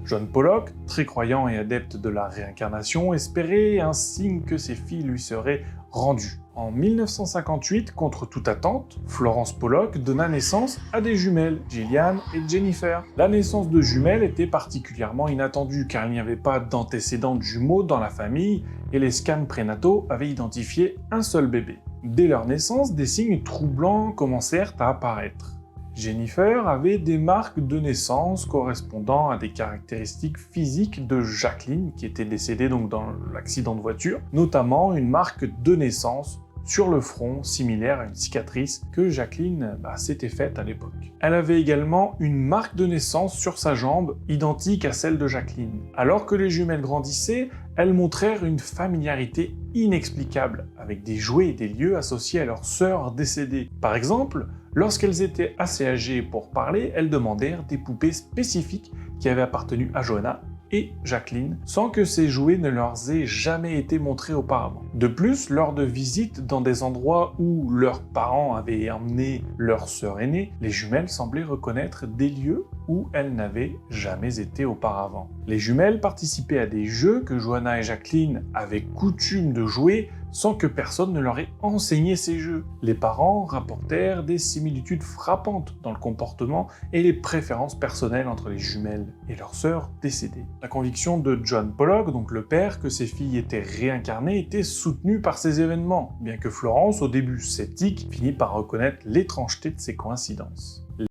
John Pollock, très croyant et adepte de la réincarnation, espérait un signe que ses filles lui seraient rendues. En 1958, contre toute attente, Florence Pollock donna naissance à des jumelles, Gillian et Jennifer. La naissance de jumelles était particulièrement inattendue car il n'y avait pas d'antécédents de jumeaux dans la famille et les scans prénataux avaient identifié un seul bébé. Dès leur naissance, des signes troublants commencèrent à apparaître. Jennifer avait des marques de naissance correspondant à des caractéristiques physiques de Jacqueline, qui était décédée donc dans l'accident de voiture, notamment une marque de naissance sur le front, similaire à une cicatrice que Jacqueline s'était faite à l'époque. Elle avait également une marque de naissance sur sa jambe, identique à celle de Jacqueline. Alors que les jumelles grandissaient, elles montrèrent une familiarité inexplicable, avec des jouets et des lieux associés à leur sœur décédée. Par exemple, lorsqu'elles étaient assez âgées pour parler, elles demandèrent des poupées spécifiques qui avaient appartenu à Johanna et Jacqueline, sans que ces jouets ne leur aient jamais été montrés auparavant. De plus, lors de visites dans des endroits où leurs parents avaient emmené leur sœur aînée, les jumelles semblaient reconnaître des lieux où elles n'avaient jamais été auparavant. Les jumelles participaient à des jeux que Johanna et Jacqueline avaient coutume de jouer sans que personne ne leur ait enseigné ces jeux. Les parents rapportèrent des similitudes frappantes dans le comportement et les préférences personnelles entre les jumelles et leurs sœurs décédées. La conviction de John Pollock, donc le père, que ses filles étaient réincarnées, était soutenue par ces événements, bien que Florence, au début sceptique, finit par reconnaître l'étrangeté de ces coïncidences.